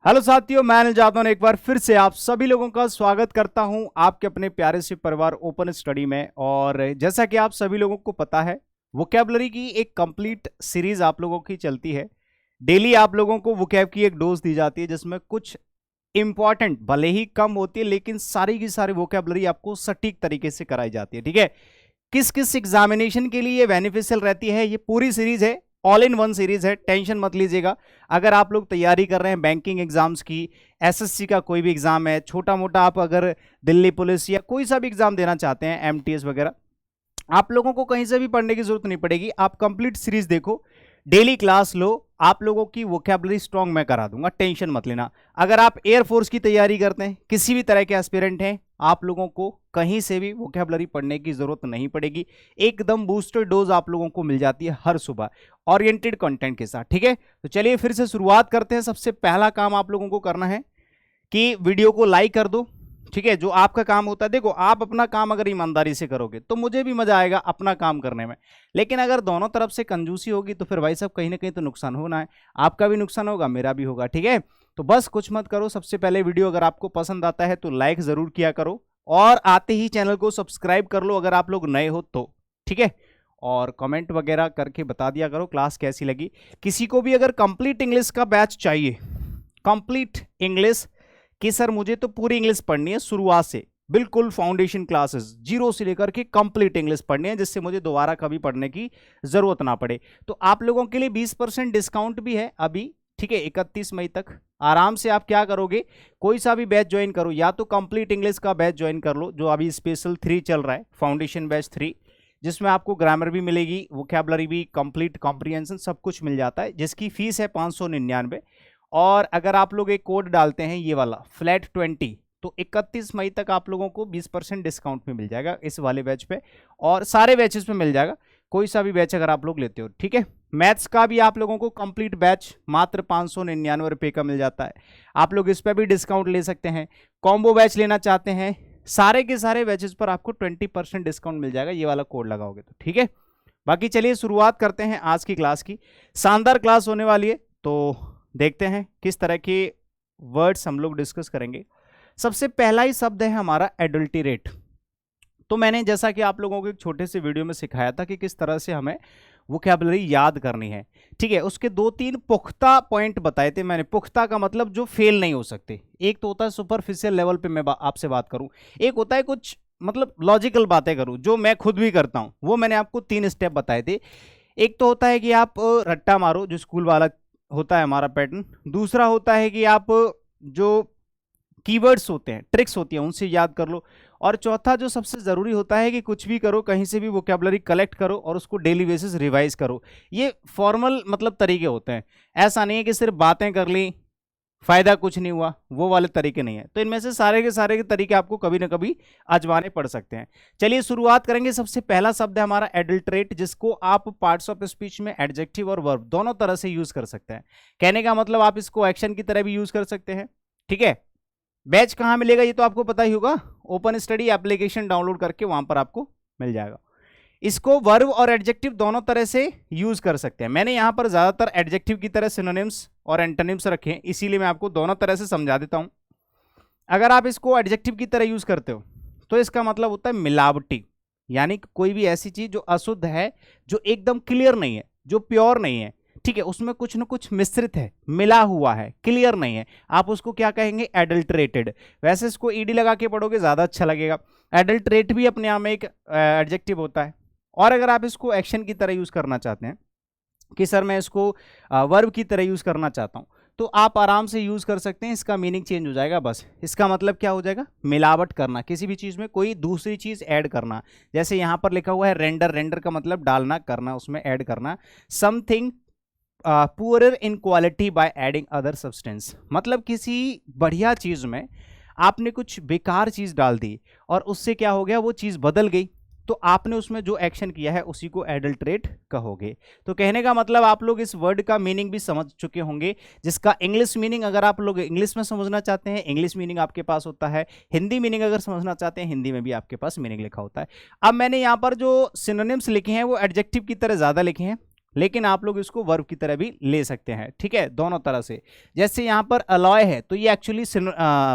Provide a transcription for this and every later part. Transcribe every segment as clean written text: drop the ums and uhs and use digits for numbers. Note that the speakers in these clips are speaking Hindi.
हेलो साथियों, मैं अनिल जादव ने एक बार फिर से आप सभी लोगों का स्वागत करता हूं आपके अपने प्यारे से परिवार ओपन स्टडी में। और जैसा कि आप सभी लोगों को पता है, वोकैबुलरी की एक कंप्लीट सीरीज आप लोगों की चलती है। डेली आप लोगों को वोकैब की एक डोज दी जाती है जिसमें कुछ इंपॉर्टेंट भले ही कम होती है लेकिन सारी की सारी वोकैबुलरी आपको सटीक तरीके से कराई जाती है। ठीक है, किस किस एग्जामिनेशन के लिए ये बेनिफिशियल रहती है, ये पूरी सीरीज है, ऑल इन वन सीरीज है, टेंशन मत लीजिएगा। अगर आप लोग तैयारी कर रहे हैं बैंकिंग एग्जाम्स की, एसएससी का कोई भी एग्जाम है, छोटा मोटा आप अगर दिल्ली पुलिस या कोई सा भी एग्जाम देना चाहते हैं, एमटीएस वगैरह, आप लोगों को कहीं से भी पढ़ने की जरूरत नहीं पड़ेगी। आप कंप्लीट सीरीज देखो, डेली क्लास लो, आप लोगों की वोकैबुलरी स्ट्रांग मैं करा दूंगा, टेंशन मत लेना। अगर आप एयरफोर्स की तैयारी करते हैं, किसी भी तरह के एस्पिरेंट हैं, आप लोगों को कहीं से भी वोकैबुलरी पढ़ने की जरूरत नहीं पड़ेगी। एकदम बूस्टर डोज आप लोगों को मिल जाती है हर सुबह ओरिएंटेड कंटेंट के साथ। ठीक है, तो चलिए फिर से शुरुआत करते हैं। सबसे पहला काम आप लोगों को करना है कि वीडियो को लाइक कर दो। ठीक है, जो आपका काम होता है, देखो आप अपना काम अगर ईमानदारी से करोगे तो मुझे भी मजा आएगा अपना काम करने में, लेकिन अगर दोनों तरफ से कंजूसी होगी तो फिर भाई साहब कहीं ना कहीं तो नुकसान होना है। आपका भी नुकसान होगा, मेरा भी होगा। ठीक है, तो बस कुछ मत करो। सबसे पहले वीडियो अगर आपको पसंद आता है तो लाइक जरूर किया करो और आते ही चैनल को सब्सक्राइब कर लो अगर आप लोग नए हो तो। ठीक है, और कमेंट वगैरह करके बता दिया करो क्लास कैसी लगी। किसी को भी अगर कंप्लीट इंग्लिश का बैच चाहिए, कंप्लीट इंग्लिश कि सर मुझे तो पूरी इंग्लिश पढ़नी है शुरुआत से, बिल्कुल फाउंडेशन क्लासेस जीरो से लेकर के कंप्लीट इंग्लिश पढ़नी है जिससे मुझे दोबारा कभी पढ़ने की जरूरत ना पड़े, तो आप लोगों के लिए 20% डिस्काउंट भी है अभी। ठीक है, 31 मई तक आराम से आप क्या करोगे, कोई सा भी बैच ज्वाइन करो, या तो कंप्लीट इंग्लिश का बैच ज्वाइन कर लो जो अभी स्पेशल 3 चल रहा है, फाउंडेशन बैच 3, जिसमें आपको ग्रामर भी मिलेगी, वोकैबुलरी भी, कंप्लीट कॉम्प्रिहेंशन सब कुछ मिल जाता है, जिसकी फीस है 599। और अगर आप लोग एक कोड डालते हैं ये वाला फ्लैट 20, तो 31 मई तक आप लोगों को 20% डिस्काउंट में मिल जाएगा इस वाले बैच पे, और सारे बैचेस पे मिल जाएगा, कोई सा भी बैच अगर आप लोग लेते हो। ठीक है, मैथ्स का भी आप लोगों को कंप्लीट बैच मात्र 599 रुपये का मिल जाता है, आप लोग इस पर भी डिस्काउंट ले सकते हैं। कॉम्बो बैच लेना चाहते हैं, सारे के सारे बैचेस पर आपको 20% डिस्काउंट मिल जाएगा ये वाला कोड लगाओगे तो। ठीक है, बाकी चलिए शुरुआत करते हैं आज की क्लास की। शानदार क्लास होने वाली है, तो देखते हैं किस तरह के वर्ड्स हम लोग डिस्कस करेंगे। सबसे पहला ही शब्द है हमारा एडल्टरेट। तो मैंने जैसा कि आप लोगों को एक छोटे से वीडियो में सिखाया था कि किस तरह से हमें वोकैबुलरी याद करनी है। ठीक है, उसके 2-3 पुख्ता पॉइंट बताए थे मैंने। पुख्ता का मतलब जो फेल नहीं हो सकते। एक तो होता है सुपरफिशियल लेवल पे मैं आपसे बात करूं, एक होता है कुछ मतलब लॉजिकल बातें करूं जो मैं खुद भी करता हूं, वो मैंने आपको 3 स्टेप बताए थे। एक तो होता है कि आप रट्टा मारो, जो स्कूल वाला होता है हमारा पैटर्न। दूसरा होता है कि आप जो कीवर्ड्स होते हैं, ट्रिक्स होती हैं, उनसे याद कर लो। और चौथा जो सबसे ज़रूरी होता है कि कुछ भी करो, कहीं से भी वोकैबुलरी कलेक्ट करो और उसको डेली बेसिस रिवाइज करो। ये फॉर्मल मतलब तरीके होते हैं, ऐसा नहीं है कि सिर्फ बातें कर ली फायदा कुछ नहीं हुआ, वो वाले तरीके नहीं है। तो इनमें से सारे के तरीके आपको कभी ना कभी आजमाने पड़ सकते हैं। चलिए शुरुआत करेंगे। सबसे पहला शब्द है हमारा एडल्ट्रेट, जिसको आप पार्ट्स ऑफ स्पीच में एडजेक्टिव और वर्ब दोनों तरह से यूज कर सकते हैं। कहने का मतलब आप इसको एक्शन की तरह भी यूज कर सकते हैं। ठीक है, बैच कहाँ मिलेगा ये तो आपको पता ही होगा, ओपन स्टडी एप्लीकेशन डाउनलोड करके वहां पर आपको मिल जाएगा। इसको वर्ब और एडजेक्टिव दोनों तरह से यूज कर सकते हैं। मैंने यहां पर ज्यादातर एडजेक्टिव की तरह सिनोनिम्स और एंटोनिम्स रखे हैं, इसीलिए मैं आपको दोनों तरह से समझा देता हूं। अगर आप इसको एडजेक्टिव की तरह यूज करते हो तो इसका मतलब होता है मिलावटी, यानी कि कोई भी ऐसी चीज जो अशुद्ध है, जो एकदम क्लियर नहीं है, जो प्योर नहीं है। ठीक है, उसमें कुछ ना कुछ मिश्रित है, मिला हुआ है, क्लियर नहीं है, आप उसको क्या कहेंगे, एडल्टरेटेड। वैसे इसको ईडी लगा के पढ़ोगे ज्यादा अच्छा लगेगा। एडल्टरेट भी अपने आप में एक एडजेक्टिव होता है। और अगर आप इसको एक्शन की तरह यूज करना चाहते हैं कि सर मैं इसको वर्ब की तरह यूज करना चाहता हूं, तो आप आराम से यूज कर सकते हैं। इसका मीनिंग चेंज हो जाएगा, बस इसका मतलब क्या हो जाएगा, मिलावट करना, किसी भी चीज में कोई दूसरी चीज ऐड करना। जैसे यहां पर लिखा हुआ है रेंडर, रेंडर का मतलब डालना, करना, उसमें ऐड करना। Something poorer in quality by adding other substance, मतलब किसी बढ़िया चीज में आपने कुछ बेकार चीज डाल दी और उससे क्या हो गया, वो चीज बदल गई, तो आपने उसमें जो एक्शन किया है उसी को एडल्टरेट कहोगे। तो कहने का मतलब आप लोग इस वर्ड का मीनिंग भी समझ चुके होंगे, जिसका इंग्लिश मीनिंग अगर आप लोग इंग्लिश में समझना चाहते हैं, इंग्लिश मीनिंग आपके पास होता है। हिंदी मीनिंग अगर समझना चाहते हैं, हिंदी में भी आपके पास मीनिंग लिखा होता है। अब मैंने यहाँ पर जो सिनोनिम्स लिखे हैं वो एडजेक्टिव की तरह ज़्यादा लिखे हैं, लेकिन आप लोग इसको वर्ब की तरह भी ले सकते हैं, ठीक है, दोनों तरह से। जैसे यहाँ पर अलॉय है तो ये एक्चुअली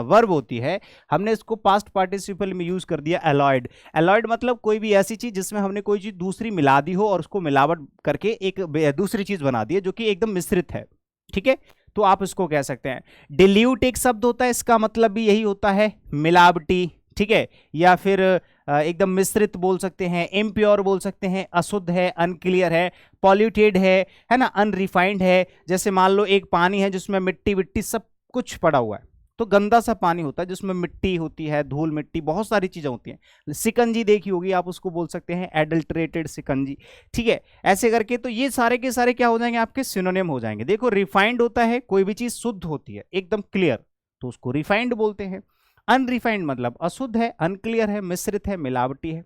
वर्ब होती है, हमने इसको पास्ट पार्टिसिपल में यूज कर दिया अलॉयड। अलॉयड मतलब कोई भी ऐसी चीज जिसमें हमने कोई चीज दूसरी मिला दी हो और उसको मिलावट करके एक दूसरी चीज बना दी है जो कि एकदम मिश्रित है, ठीक है, तो आप इसको कह सकते हैं। डिल्यूट एक शब्द होता है, इसका मतलब भी यही होता है, मिलावटी, ठीक है, या फिर एकदम मिश्रित बोल सकते हैं, इम्प्योर बोल सकते हैं, अशुद्ध है, अनक्लियर है, पॉल्यूटेड है ना, अनरिफाइंड है। जैसे मान लो एक पानी है जिसमें मिट्टी विट्टी सब कुछ पड़ा हुआ है, तो गंदा सा पानी होता है जिसमें मिट्टी होती है, धूल मिट्टी बहुत सारी चीजें होती हैं। सिकंजी देखी होगी, आप उसको बोल सकते हैं एडल्ट्रेटेड सिकंजी, ठीक है, ऐसे करके। तो ये सारे के सारे क्या हो जाएंगे, आपके सिनोनिम हो जाएंगे। देखो रिफाइंड होता है कोई भी चीज शुद्ध होती है एकदम क्लियर, तो उसको रिफाइंड बोलते हैं। अनरिफाइंड मतलब अशुद्ध है, अनक्लियर है, मिश्रित है, मिलावटी है।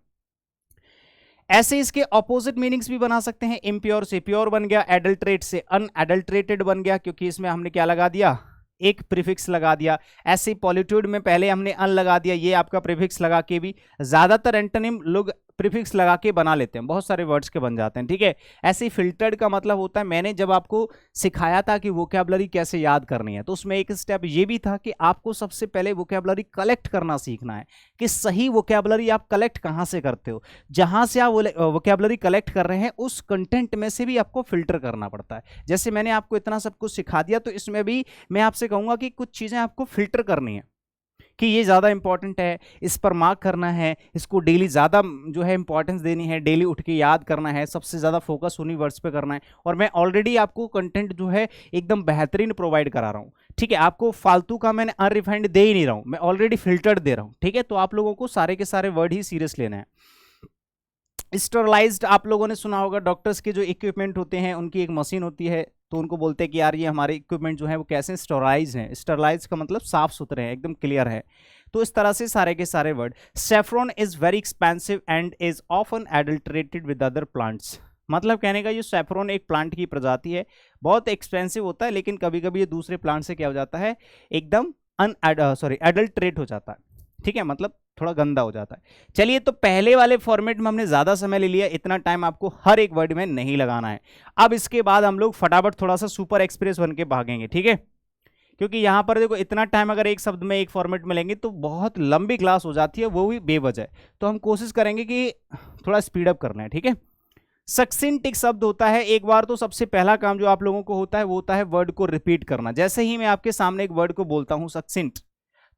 ऐसे इसके ऑपोजिट मीनिंग्स भी बना सकते हैं। इम्प्योर से प्योर बन गया, एडल्ट्रेट से अनएडल्ट्रेटेड बन गया, क्योंकि इसमें हमने क्या लगा दिया, एक प्रीफिक्स लगा दिया। ऐसे पॉल्यूटेड में पहले हमने अन लगा दिया, ये आपका प्रीफिक्स लगा के भी। ज्यादातर एंटोनिम लोग प्रीफिक्स लगा के बना लेते हैं, बहुत सारे वर्ड्स के बन जाते हैं, ठीक है। ऐसे ही फिल्टर्ड का मतलब होता है, मैंने जब आपको सिखाया था कि वोकैबुलरी कैसे याद करनी है, तो उसमें एक स्टेप ये भी था कि आपको सबसे पहले वोकैबुलरी कलेक्ट करना सीखना है, कि सही वोकैबुलरी आप कलेक्ट कहाँ से करते हो। जहां से आप वोकैबुलरी कलेक्ट कर रहे हैं उस कंटेंट में से भी आपको फिल्टर करना पड़ता है। जैसे मैंने आपको इतना सब कुछ सिखा दिया, तो इसमें भी मैं आपसे कहूंगा कि कुछ चीजें आपको फिल्टर करनी है, कि ये ज़्यादा इंपॉर्टेंट है, इस पर मार्क करना है, इसको डेली ज़्यादा जो है इंपॉर्टेंस देनी है, डेली उठ के याद करना है, सबसे ज़्यादा फोकस उन्हीं वर्ड्स पे करना है। और मैं ऑलरेडी आपको कंटेंट जो है एकदम बेहतरीन प्रोवाइड करा रहा हूँ, ठीक है, आपको फालतू का मैंने अनरिफाइंड दे ही नहीं रहा हूँ, मैं ऑलरेडी फिल्टर्ड दे रहा हूँ, ठीक है। तो आप लोगों को सारे के सारे वर्ड ही सीरियस लेना है। स्टरलाइज्ड आप लोगों ने सुना होगा, डॉक्टर्स के जो इक्विपमेंट होते हैं उनकी एक मशीन होती है, तो उनको बोलते हैं कि यार ये हमारे इक्विपमेंट जो है वो कैसे स्टरलाइज हैं। स्टरलाइज का मतलब साफ सुथरे हैं, एकदम क्लियर है। तो इस तरह से सारे के सारे word. Saffron is very expensive and is often adulterated with other plants, मतलब कहने का ये सेफ्रॉन एक प्लांट की प्रजाति है, बहुत एक्सपेंसिव होता है, लेकिन कभी कभी ये दूसरे प्लांट से क्या हो जाता है, एकदम एडल्ट्रेट हो जाता है, ठीक है, मतलब थोड़ा गंदा हो जाता है। चलिए, तो पहले वाले फॉर्मेट में हमने ज्यादा समय ले लिया, इतना टाइम आपको हर एक वर्ड में नहीं लगाना है। अब इसके बाद हम लोग फटाफट थोड़ा सा सुपर एक्सप्रेस बन के भागेंगे, ठीक है, क्योंकि यहां पर देखो इतना टाइम अगर एक शब्द में एक फॉर्मेट में लेंगे तो बहुत लंबी क्लास हो जाती है, वो भी बेवजह। तो हम कोशिश करेंगे कि थोड़ा स्पीड अप करना है, ठीक है। सक्सिंट एक शब्द होता है, एक बार तो सबसे पहला काम जो आप लोगों को होता है वो होता है वर्ड को रिपीट करना। जैसे ही मैं आपके सामने एक वर्ड को बोलता हूं सक्सिंट,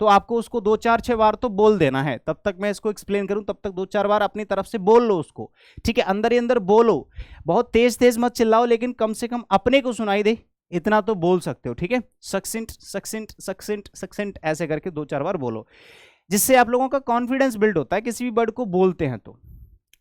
तो आपको उसको 2-4-6 बार तो बोल देना है। तब तक मैं इसको एक्सप्लेन करूं, तब तक 2-4 बार अपनी तरफ से बोल लो उसको, ठीक है, अंदर ही अंदर बोलो, बहुत तेज तेज मत चिल्लाओ, लेकिन कम से कम अपने को सुनाई दे इतना तो बोल सकते हो, ठीक है। सक्सेंट सक्सेंट सक्सेंट सक्सेंट ऐसे करके 2-4 बार बोलो, जिससे आप लोगों का कॉन्फिडेंस बिल्ड होता है किसी भी वर्ड को बोलते हैं तो।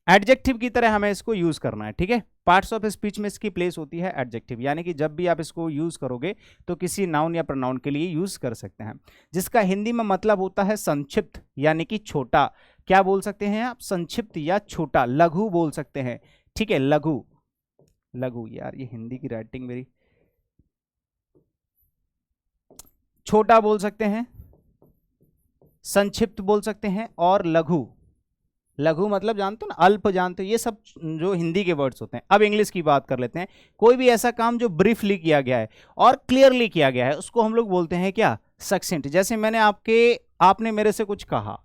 एडजेक्टिव की तरह हमें इसको यूज करना है, ठीक है। पार्ट्स ऑफ स्पीच में इसकी प्लेस होती है एडजेक्टिव, यानी कि जब भी आप इसको यूज करोगे तो किसी नाउन या प्रोनाउन के लिए यूज कर सकते हैं, जिसका हिंदी में मतलब होता है संक्षिप्त, यानी कि छोटा। क्या बोल सकते हैं आप, संक्षिप्त या छोटा, लघु बोल सकते हैं, ठीक है, लघु। लघु, यार ये हिंदी की राइटिंग मेरी, छोटा बोल सकते हैं, संक्षिप्त बोल सकते हैं, और लघु। लघु मतलब जानते हो ना, अल्प जानते हो, ये सब जो हिंदी के वर्ड्स होते हैं। अब इंग्लिश की बात कर लेते हैं। कोई भी ऐसा काम जो ब्रीफली किया गया है और क्लियरली किया गया है, उसको हम लोग बोलते हैं क्या, सक्सेंट। जैसे मैंने आपने मेरे से कुछ कहा,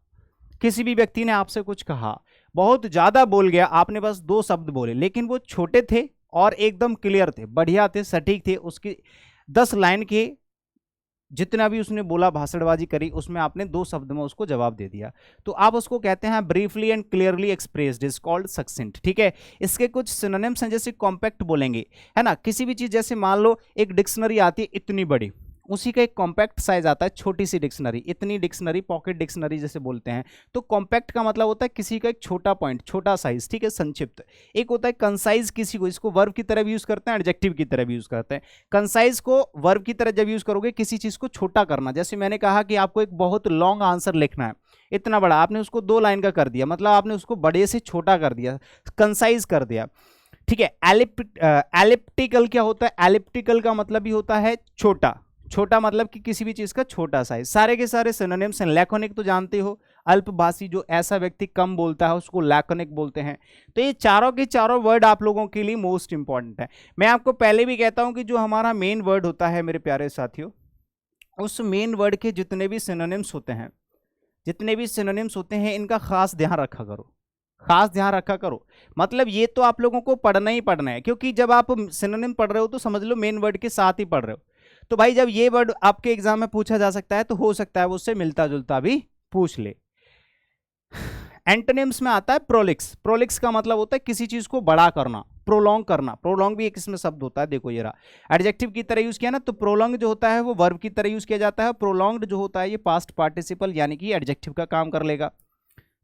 किसी भी व्यक्ति ने आपसे कुछ कहा, बहुत ज्यादा बोल गया, आपने बस 2 शब्द बोले, लेकिन वो छोटे थे और एकदम क्लियर थे, बढ़िया थे, सटीक थे। उसकी 10 लाइन के जितना भी उसने बोला, भाषणबाजी करी, उसमें आपने 2 शब्द में उसको जवाब दे दिया, तो आप उसको कहते हैं briefly and clearly expressed, is called सक्सेंट, ठीक है। इसके कुछ सिनोनिम्स हैं, जैसे कॉम्पैक्ट बोलेंगे, है ना, किसी भी चीज, जैसे मान लो एक डिक्शनरी आती है इतनी बड़ी, उसी का एक कॉम्पैक्ट साइज आता है छोटी सी डिक्शनरी, इतनी डिक्शनरी, पॉकेट डिक्शनरी जैसे बोलते हैं। तो कॉम्पैक्ट का मतलब होता है किसी का एक छोटा पॉइंट, छोटा साइज, ठीक है, संक्षिप्त। एक होता है कंसाइज, किसी को, इसको वर्ब की तरह भी यूज करते हैं, एडजेक्टिव की तरह भी यूज करते हैं। कंसाइज को वर्ब की तरह जब यूज करोगे, किसी चीज को छोटा करना, जैसे मैंने कहा कि आपको एक बहुत लॉन्ग आंसर लिखना है, इतना बड़ा, आपने उसको 2 लाइन का कर दिया, मतलब आपने उसको बड़े से छोटा कर दिया, कंसाइज कर दिया, ठीक है। एलिप्टिकल क्या होता है, एलिप्टिकल का मतलब भी होता है छोटा, छोटा मतलब कि किसी भी चीज का छोटा साइज। सारे के सारे सिनोनिम्स हैं। लैकोनिक तो जानते हो, अल्पभाषी, जो ऐसा व्यक्ति कम बोलता है उसको लैकोनिक बोलते हैं। तो ये चारों के चारों वर्ड आप लोगों के लिए मोस्ट इंपॉर्टेंट है। मैं आपको पहले भी कहता हूं कि जो हमारा मेन वर्ड होता है मेरे प्यारे साथियों, उस मेन वर्ड के जितने भी सिनोनिम्स होते हैं, इनका खास ध्यान रखा करो, खास ध्यान रखा करो। मतलब ये तो आप लोगों को पढ़ना ही पढ़ना है, क्योंकि जब आप सिनोनिम पढ़ रहे हो तो समझ लो मेन वर्ड के साथ ही पढ़ रहे हो। तो भाई जब ये वर्ड आपके एग्जाम में पूछा जा सकता है तो हो सकता है वो उससे मिलता जुलता भी पूछ ले। एंटोनिम्स में आता है प्रोलिक्स। प्रोलिक्स का मतलब होता है किसी चीज को बड़ा करना, प्रोलॉन्ग करना। प्रोलॉन्ग भी एक इसमें शब्द होता है, देखो ये रहा। एडजेक्टिव की तरह यूज किया ना, तो प्रोलॉन्ग जो होता है वो वर्ब की तरह यूज किया जाता है। प्रोलॉन्ग्ड जो होता है ये पास्ट पार्टिसिपल यानी कि एडजेक्टिव का काम कर लेगा।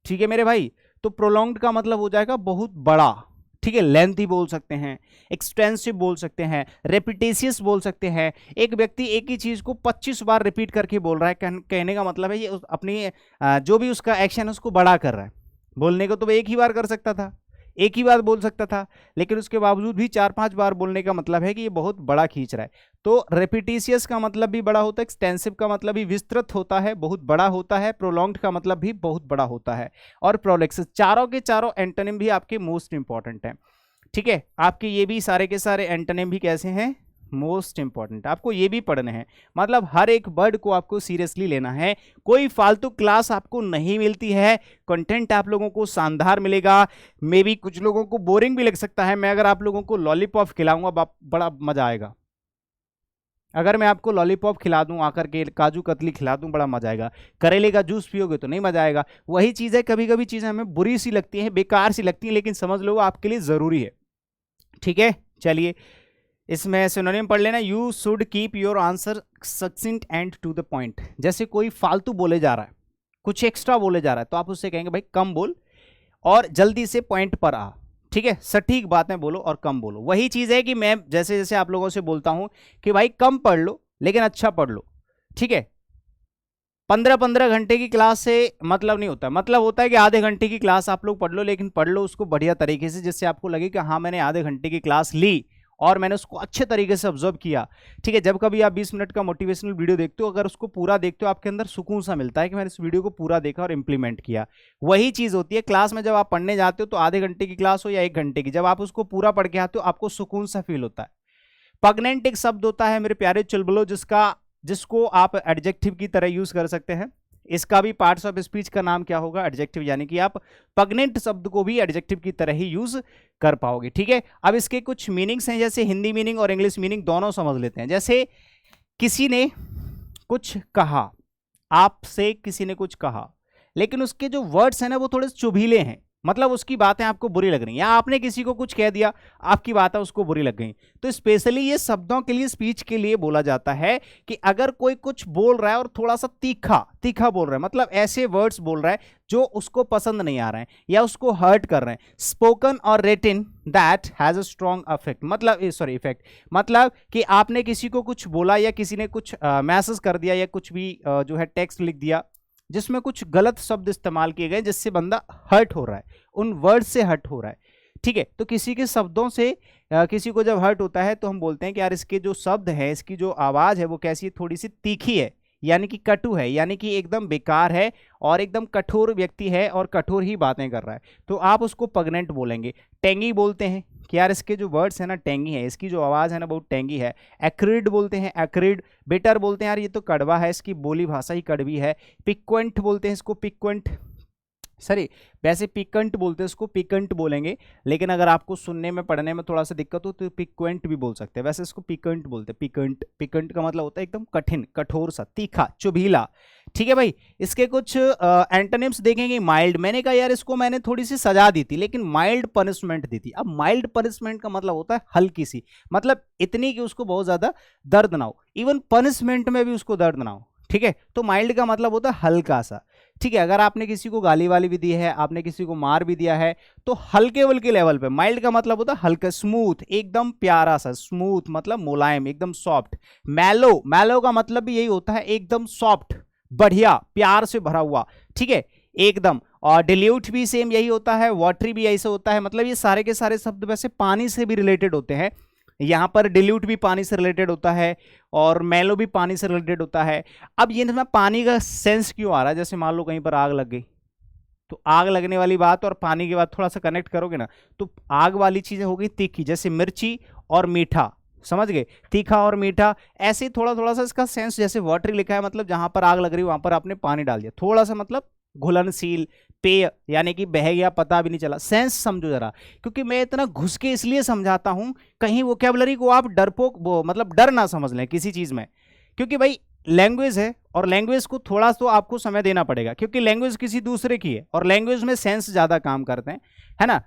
ठीक है मेरे भाई, तो प्रोलॉन्ग्ड का मतलब हो जाएगा बहुत बड़ा। ठीक है, लेंथी बोल सकते हैं, एक्सटेंसिव बोल सकते हैं, रेपिटेशियस बोल सकते हैं। एक व्यक्ति एक ही चीज को 25 बार रिपीट करके बोल रहा है, कहने का मतलब है ये अपनी जो भी उसका एक्शन है उसको बड़ा कर रहा है। बोलने को तो वो एक ही बार कर सकता था, एक ही बार बोल सकता था, लेकिन उसके बावजूद भी 4-5 बार बोलने का मतलब है कि ये बहुत बड़ा खींच रहा है। तो रेपिटेशियस का मतलब भी बड़ा होता है, एक्सटेंसिव का मतलब भी विस्तृत होता है, बहुत बड़ा होता है, प्रोलॉन्ग्ड का मतलब भी बहुत बड़ा होता है, और प्रोलिक्स। चारों के चारों एंटोनिम भी आपके मोस्ट इंपॉर्टेंट हैं। ठीक है, आपके ये भी सारे के सारे एंटोनिम भी कैसे हैं, मोस्ट इंपॉर्टेंट। आपको ये भी पढ़ने हैं, मतलब हर एक वर्ड को आपको सीरियसली लेना है। कोई फालतू क्लास आपको नहीं मिलती है, कंटेंट आप लोगों को शानदार मिलेगा। मे बी कुछ लोगों को बोरिंग भी लग सकता है। मैं अगर आप लोगों को लॉलीपॉप खिलाऊंगा बड़ा मजा आएगा। अगर मैं आपको लॉलीपॉप खिला दूं, आकर के काजू कतली खिला दूं, बड़ा मजा आएगा। करेले का जूस पियोगे तो नहीं मजा आएगा। वही चीज़ है, कभी कभी चीज़ें हमें बुरी सी लगती हैं, बेकार सी लगती हैं, लेकिन समझ लो आपके लिए ज़रूरी है। ठीक है, चलिए इसमें सिनोनिम पढ़ लेना। You should keep your answer succinct and to the point. जैसे कोई फालतू बोले जा रहा है, कुछ एक्स्ट्रा बोले जा रहा है, तो आप उससे कहेंगे भाई कम बोल और जल्दी से पॉइंट पर आ। ठीक है, सटीक बातें बोलो और कम बोलो। वही चीज़ है कि मैं जैसे जैसे आप लोगों से बोलता हूं कि भाई कम पढ़ लो लेकिन अच्छा पढ़ लो। ठीक है, 15-15 घंटे की क्लास से मतलब नहीं होता, मतलब होता है कि आधे घंटे की क्लास आप लोग पढ़ लो, लेकिन पढ़ लो उसको बढ़िया तरीके से, जिससे आपको लगे कि हाँ मैंने आधे घंटे की क्लास ली और मैंने उसको अच्छे तरीके से ऑब्जर्व किया। ठीक है, जब कभी आप 20 मिनट का मोटिवेशनल वीडियो देखते हो, अगर उसको पूरा देखते हो आपके अंदर सुकून सा मिलता है कि मैंने इस वीडियो को पूरा देखा और इंप्लीमेंट किया। वही चीज़ होती है क्लास में, जब आप पढ़ने जाते हो तो आधे घंटे की क्लास हो या 1 घंटे की, जब आप उसको पूरा पढ़ के आते हो आपको सुकून सा फील होता है। पगनेंट एक शब्द होता है मेरे प्यारे चुलबुलो, जिसको आप एडजेक्टिव की तरह यूज कर सकते हैं। इसका भी पार्ट्स ऑफ स्पीच का नाम क्या होगा, एडजेक्टिव, यानी कि आप पगनेंट शब्द को भी एडजेक्टिव की तरह ही यूज कर पाओगे। ठीक है, अब इसके कुछ मीनिंग्स हैं, जैसे हिंदी मीनिंग और इंग्लिश मीनिंग दोनों समझ लेते हैं। जैसे किसी ने कुछ कहा, आपसे किसी ने कुछ कहा, लेकिन उसके जो वर्ड्स हैं ना वो थोड़े चुभीले हैं, मतलब उसकी बातें आपको बुरी लग रही, या आपने किसी को कुछ कह दिया, आपकी बातें उसको बुरी लग गई। तो स्पेशली ये शब्दों के लिए, स्पीच के लिए बोला जाता है कि अगर कोई कुछ बोल रहा है और थोड़ा सा तीखा तीखा बोल रहा है, मतलब ऐसे वर्ड्स बोल रहा है जो उसको पसंद नहीं आ रहे हैं या उसको हर्ट कर रहे हैं। स्पोकन और written that has a strong effect, मतलब कि आपने किसी को कुछ बोला या किसी ने कुछ मैसेज कर दिया या कुछ भी जो है टेक्स्ट लिख दिया जिसमें कुछ गलत शब्द इस्तेमाल किए गए, जिससे बंदा हर्ट हो रहा है, उन वर्ड से हर्ट हो रहा है। ठीक है, तो किसी के शब्दों से किसी को जब हर्ट होता है तो हम बोलते हैं कि यार इसके जो शब्द है, इसकी जो आवाज़ है वो कैसी है, थोड़ी सी तीखी है, यानी कि कटु है, यानी कि एकदम बेकार है और एकदम कठोर व्यक्ति है और कठोर ही बातें कर रहा है, तो आप उसको पगनेंट बोलेंगे। टेंगी बोलते हैं कि यार इसके जो वर्ड्स है ना टेंगी है, इसकी जो आवाज़ है ना बहुत टेंगी है। एक्रिड बोलते हैं, एक्रिड। बिटर बोलते हैं यार ये तो कड़वा है, इसकी बोली भाषा ही कड़वी है। पिक्वेंट बोलते हैं इसको, पिक्वेंट, सॉरी वैसे पिकंट बोलते हैं इसको, पिकंट बोलेंगे, लेकिन अगर आपको सुनने में पढ़ने में थोड़ा सा दिक्कत हो तो पिक्वेंट भी बोल सकते हैं, वैसे इसको पिकंट बोलते हैं। पिकंट, पिकंट का मतलब होता है एकदम कठिन, कठोर सा, तीखा, चुभीला। ठीक है भाई, इसके कुछ एंटोनिम्स देखेंगे। माइल्ड, मैंने कहा यार इसको मैंने थोड़ी सी सजा दी थी लेकिन माइल्ड पनिशमेंट दी थी। अब माइल्ड पनिशमेंट का मतलब होता है हल्की सी, मतलब इतनी कि उसको बहुत ज्यादा दर्द ना हो, इवन पनिशमेंट में भी उसको दर्द ना हो। ठीक है, तो माइल्ड का मतलब होता है हल्का सा। ठीक है, अगर आपने किसी को गाली वाली भी दी है, आपने किसी को मार भी दिया है, तो हल्के वल्के लेवल पे। माइल्ड का मतलब होता है हल्का, स्मूथ, एकदम प्यारा सा। स्मूथ मतलब मुलायम, एकदम सॉफ्ट। मैलो, मैलो का मतलब भी यही होता है, एकदम सॉफ्ट, बढ़िया, प्यार से भरा हुआ। ठीक है, एकदम। और डिल्यूट भी सेम यही होता है, वाटरी भी ऐसे होता है। मतलब ये सारे के सारे शब्द वैसे पानी से भी रिलेटेड होते हैं, यहाँ पर डिल्यूट भी पानी से रिलेटेड होता है और मेलो भी पानी से रिलेटेड होता है। अब ये ना पानी का सेंस क्यों आ रहा है, जैसे मान लो कहीं पर आग लग गई, तो आग लगने वाली बात और पानी के बाद थोड़ा सा कनेक्ट करोगे ना, तो आग वाली चीजें हो गई तीखी, जैसे मिर्ची और मीठा, समझ गए, तीखा और मीठा। ऐसे थोड़ा थोड़ा सा इसका सेंस, जैसे वाटरी लिखा है मतलब जहां पर आग लग रही है वहां पर आपने पानी डाल दिया, थोड़ा सा मतलब घुलनशील पेय, यानी कि बह गया पता भी नहीं चला। सेंस समझो जरा, क्योंकि मैं इतना घुस के इसलिए समझाता हूं कहीं वोकैबुलरी को आप डरपोक वो मतलब डर ना समझ लें किसी चीज में, क्योंकि भाई लैंग्वेज है और लैंग्वेज को थोड़ा तो आपको समय देना पड़ेगा, क्योंकि लैंग्वेज किसी दूसरे की है और लैंग्वेज में सेंस ज्यादा काम करते हैं, है ना,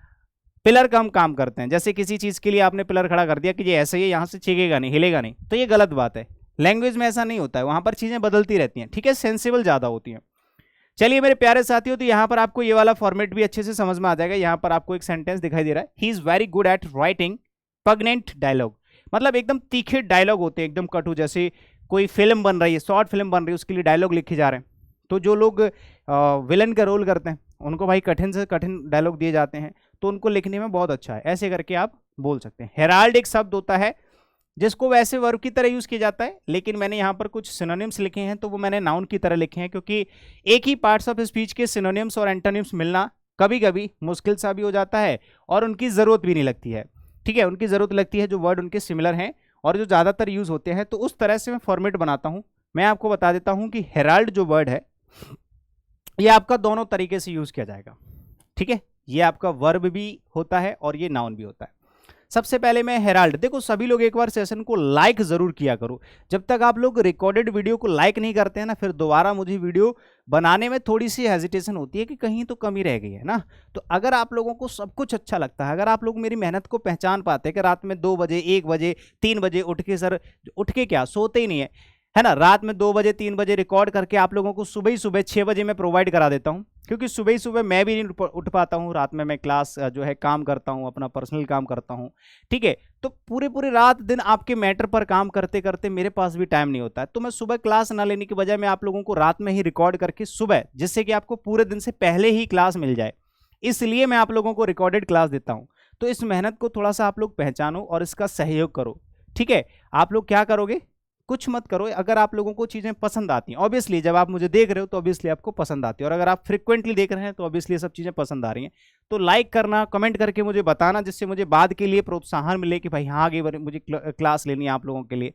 पिलर कम काम करते हैं। जैसे किसी चीज के लिए आपने पिलर खड़ा कर दिया कि ये ऐसे ही यहां से छिगेगा नहीं, हिलेगा नहीं, तो ये गलत बात है। लैंग्वेज में ऐसा नहीं होता है, वहां पर चीजें बदलती रहती हैं, ठीक है, सेंसिबल ज्यादा होती हैं। चलिए मेरे प्यारे साथियों, तो यहाँ पर आपको ये वाला फॉर्मेट भी अच्छे से समझ में आ जाएगा। यहाँ पर आपको एक सेंटेंस दिखाई दे रहा है, he is very good at writing pungent dialogue, मतलब एकदम तीखे डायलॉग होते हैं, एकदम कटु। जैसे कोई फिल्म बन रही है, शॉर्ट फिल्म बन रही है, उसके लिए डायलॉग लिखे जा रहे हैं, तो जो लोग विलन का रोल करते हैं उनको भाई कठिन से कठिन डायलॉग दिए जाते हैं, तो उनको लिखने में बहुत अच्छा है। ऐसे करके आप बोल सकते हैं। हेराल्ड एक शब्द होता है जिसको वैसे वर्ब की तरह यूज किया जाता है, लेकिन मैंने यहाँ पर कुछ सिनोनिम्स लिखे हैं, तो वो मैंने नाउन की तरह लिखे हैं, क्योंकि एक ही पार्ट्स ऑफ स्पीच के सिनोनिम्स और एंटोनिम्स मिलना कभी कभी मुश्किल सा भी हो जाता है और उनकी जरूरत भी नहीं लगती है, ठीक है। उनकी जरूरत लगती है जो वर्ड उनके सिमिलर हैं और जो ज्यादातर यूज होते हैं, तो उस तरह से मैं फॉर्मेट बनाता हूं। मैं आपको बता देता हूं कि हेराल्ड जो वर्ड है ये आपका दोनों तरीके से यूज किया जाएगा, ठीक है। ये आपका वर्ब भी होता है और ये नाउन भी होता है। सबसे पहले मैं हेराल्ड, देखो सभी लोग एक बार सेशन को लाइक जरूर किया करो। जब तक आप लोग रिकॉर्डेड वीडियो को लाइक नहीं करते हैं ना, फिर दोबारा मुझे वीडियो बनाने में थोड़ी सी हेजिटेशन होती है कि कहीं तो कमी रह गई है ना। तो अगर आप लोगों को सब कुछ अच्छा लगता है, अगर आप लोग मेरी मेहनत को पहचान पाते हैं कि रात में 2 बजे 1 बजे 3 बजे उठ के, सर उठ के क्या सोते ही नहीं है ना, रात में 2 बजे 3 बजे रिकॉर्ड करके आप लोगों को सुबह ही सुबह 6 बजे मैं प्रोवाइड करा देता हूं, क्योंकि सुबह ही सुबह मैं भी नहीं उठ पाता हूं, रात में मैं क्लास जो है काम करता हूं, अपना पर्सनल काम करता हूं, ठीक है। तो पूरे पूरे रात दिन आपके मैटर पर काम करते करते मेरे पास भी टाइम नहीं होता है, तो मैं सुबह क्लास ना लेने की बजाय मैं आप लोगों को रात में ही रिकॉर्ड करके सुबह, जिससे कि आपको पूरे दिन से पहले ही क्लास मिल जाए, इसलिए मैं आप लोगों को रिकॉर्डेड क्लास देता हूं। तो इस मेहनत को थोड़ा सा आप लोग पहचानो और इसका सहयोग करो, ठीक है। आप लोग क्या करोगे, कुछ मत करो, अगर आप लोगों को चीजें पसंद आती हैं, ऑब्वियसली जब आप मुझे देख रहे हो तो ऑब्वियसली आपको पसंद आती है, और अगर आप फ्रिक्वेंटली देख रहे हैं तो ऑब्वियसली सब चीजें पसंद आ रही हैं। तो लाइक करना, कमेंट करके मुझे बताना, जिससे मुझे बाद के लिए प्रोत्साहन मिले कि भाई हाँ आगे मुझे क्लास लेनी है आप लोगों के लिए।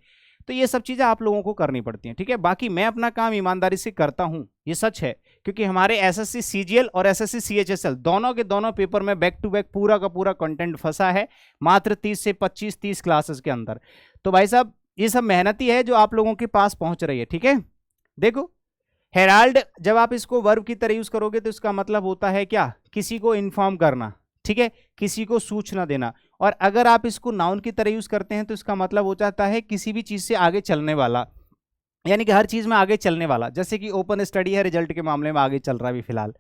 तो ये सब चीजें आप लोगों को करनी पड़ती हैं, ठीक है। बाकी मैं अपना काम ईमानदारी से करता हूं, ये सच है, क्योंकि हमारे एसएससी सीजीएल और एसएससी सीएचएसएल दोनों के दोनों पेपर में बैक टू बैक पूरा का पूरा कंटेंट फंसा है, मात्र 30 से 25-30 क्लासेस के अंदर। तो भाई साहब ये सब मेहनत ही है जो आप लोगों के पास पहुंच रही है, ठीक है। देखो हेराल्ड जब आप इसको वर्ब की तरह यूज करोगे तो इसका मतलब होता है क्या, किसी को इन्फॉर्म करना, ठीक है, किसी को सूचना देना। और अगर आप इसको नाउन की तरह यूज करते हैं तो इसका मतलब हो जाता है किसी भी चीज से आगे चलने वाला, यानी कि हर चीज में आगे चलने वाला। जैसे कि ओपन स्टडी है, रिजल्ट के मामले में आगे चल रहा है अभी फिलहाल,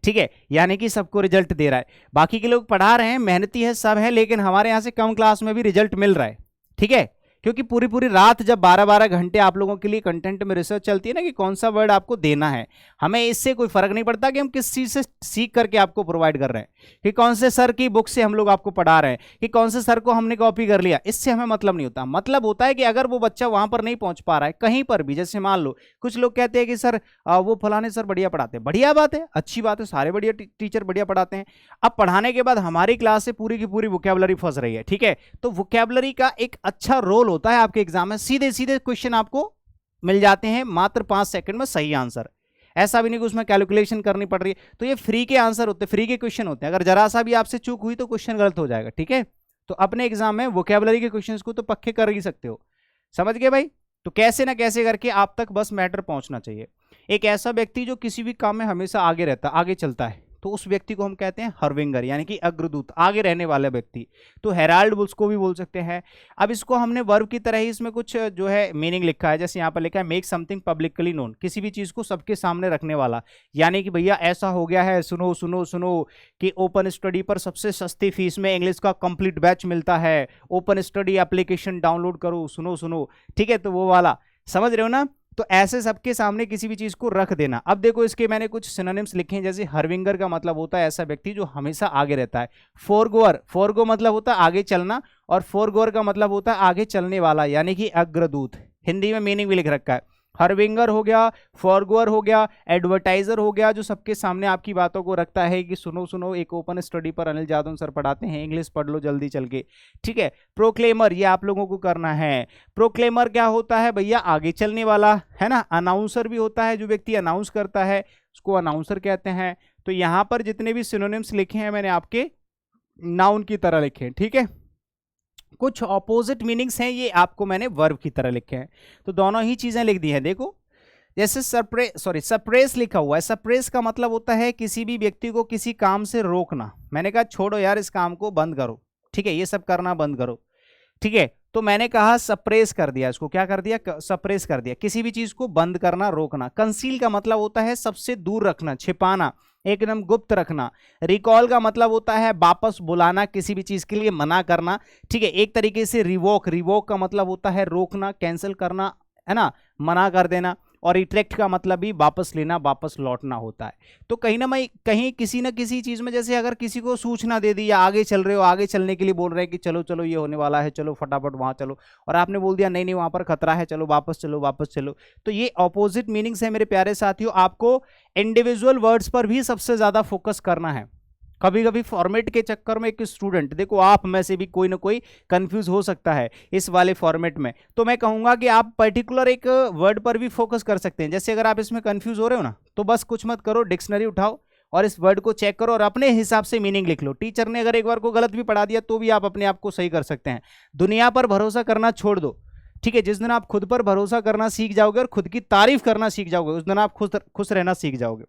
ठीक है, यानी कि सबको रिजल्ट दे रहा है। बाकी के लोग पढ़ा रहे हैं, मेहनती है, सब है, लेकिन हमारे यहाँ से कम क्लास में भी रिजल्ट मिल रहा है, ठीक है। क्योंकि पूरी पूरी रात जब 12-12 घंटे आप लोगों के लिए कंटेंट में रिसर्च चलती है ना कि कौन सा वर्ड आपको देना है, हमें इससे कोई फर्क नहीं पड़ता कि हम किस चीज से सीख करके आपको प्रोवाइड कर रहे हैं, कि कौन से सर की बुक से हम लोग आपको पढ़ा रहे हैं, कि कौन से सर को हमने कॉपी कर लिया, इससे हमें मतलब नहीं होता। मतलब होता है कि अगर वो बच्चा वहां पर नहीं पहुंच पा रहा है कहीं पर भी, जैसे मान लो कुछ लोग कहते हैं कि सर वो फलाने सर बढ़िया पढ़ाते हैं, बढ़िया बात है, अच्छी बात है, सारे बढ़िया टीचर बढ़िया पढ़ाते हैं। अब पढ़ाने के बाद हमारी क्लास से पूरी की पूरी वोकैबुलरी फंस रही है, ठीक है। तो वोकैबुलरी का एक अच्छा रोल होता है आपके एग्जाम में, सीधे सीधे क्वेश्चन आपको मिल जाते हैं मात्र 5 सेकंड में सही आंसर, ऐसा भी नहीं कि उसमें कैलकुलेशन करनी पड़ रही है। तो ये फ्री के आंसर होते हैं, फ्री के क्वेश्चन होते हैं, अगर जरा सा भी आपसे चूक हुई तो क्वेश्चन गलत हो जाएगा, ठीक है। तो अपने एग्जाम में वोकैबुलरी के क्वेश्चंस को तो पक्के कर ही सकते हो, समझ गए भाई। तो कैसे ना कैसे करके आप तक बस मैटर पहुंचना चाहिए। एक ऐसा व्यक्ति जो किसी भी काम में हमेशा आगे रहता, आगे चलता है, तो उस व्यक्ति को हम कहते हैं हरविंगर, यानी कि अग्रदूत, आगे रहने वाला व्यक्ति। तो हेराल्ड उसको भी बोल सकते हैं। अब इसको हमने वर्ब की तरह ही इसमें कुछ जो है मीनिंग लिखा है, जैसे यहाँ पर लिखा है मेक समथिंग पब्लिकली नोन, किसी भी चीज को सबके सामने रखने वाला, यानी कि भैया ऐसा हो गया है, सुनो सुनो सुनो कि ओपन स्टडी पर सबसे सस्ती फीस में इंग्लिश का कंप्लीट बैच मिलता है, ओपन स्टडी एप्लीकेशन डाउनलोड करो, सुनो सुनो, ठीक है। तो वो वाला समझ रहे हो ना। तो ऐसे सबके सामने किसी भी चीज को रख देना। अब देखो इसके मैंने कुछ सिनोनिम्स लिखे हैं, जैसे हरविंगर का मतलब होता है ऐसा व्यक्ति जो हमेशा आगे रहता है। फोरगोअर, फोरगो मतलब होता है आगे चलना, और फोरगोअर का मतलब होता है आगे चलने वाला, यानी कि अग्रदूत। हिंदी में मीनिंग भी लिख रखा है। हरविंगर हो गया, फॉरगोअर हो गया, एडवर्टाइजर हो गया, जो सबके सामने आपकी बातों को रखता है कि सुनो सुनो, एक ओपन स्टडी पर अनिल जादव सर पढ़ाते हैं, इंग्लिश पढ़ लो जल्दी चल के, ठीक है। प्रोक्लेमर, ये आप लोगों को करना है। प्रोक्लेमर क्या होता है भैया, आगे चलने वाला, है ना। अनाउंसर भी होता है, जो व्यक्ति अनाउंस करता है उसको अनाउंसर कहते हैं। तो यहां पर जितने भी सिनोनिम्स लिखे हैं मैंने आपके नाउन की तरह लिखे हैं, ठीक है। कुछ ऑपोजिट मीनिंग्स हैं, ये आपको मैंने वर्ब की तरह लिखे हैं, तो दोनों ही चीजें लिख दी हैं। देखो जैसे सप्रेस लिखा हुआ है। सप्रेस का मतलब होता है किसी भी व्यक्ति को किसी काम से रोकना। मैंने कहा छोड़ो यार इस काम को, बंद करो, ठीक है, ये सब करना बंद करो, ठीक है। तो मैंने कहा सप्रेस कर दिया, इसको क्या कर दिया, सप्रेस कर दिया, किसी भी चीज को बंद करना, रोकना। कंसील का मतलब होता है सबसे दूर रखना, छिपाना, एकदम गुप्त रखना। रिकॉल का मतलब होता है वापस बुलाना, किसी भी चीज के लिए मना करना, ठीक है। एक तरीके से रिवोक, रिवोक का मतलब होता है रोकना, कैंसिल करना, है ना, मना कर देना। और रिट्रैक्ट का मतलब भी वापस लेना, वापस लौटना होता है। तो कहीं ना कहीं किसी ना किसी चीज में, जैसे अगर किसी को सूचना दे दी या आगे चल रहे हो, आगे चलने के लिए बोल रहे हैं कि चलो चलो ये होने वाला है, चलो फटाफट वहां चलो, और आपने बोल दिया नहीं नहीं वहां पर खतरा है, चलो वापस चलो वापस चलो। तो ये ऑपोजिट मीनिंग्स है मेरे प्यारे साथियों। आपको इंडिविजुअल वर्ड्स पर भी सबसे ज्यादा फोकस करना है। कभी कभी फॉर्मेट के चक्कर में एक स्टूडेंट, देखो आप में से भी कोई ना कोई कंफ्यूज हो सकता है इस वाले फॉर्मेट में, तो मैं कहूंगा कि आप पर्टिकुलर एक वर्ड पर भी फोकस कर सकते हैं। जैसे अगर आप इसमें कंफ्यूज हो रहे हो ना, तो बस कुछ मत करो, डिक्शनरी उठाओ और इस वर्ड को चेक करो और अपने हिसाब से मीनिंग लिख लो। टीचर ने अगर एक बार को गलत भी पढ़ा दिया तो भी आप अपने आप को सही कर सकते हैं। दुनिया पर भरोसा करना छोड़ दो, ठीक है। जिस दिन आप खुद पर भरोसा करना सीख जाओगे और खुद की तारीफ करना सीख जाओगे, उस दिन आप खुश रहना सीख जाओगे।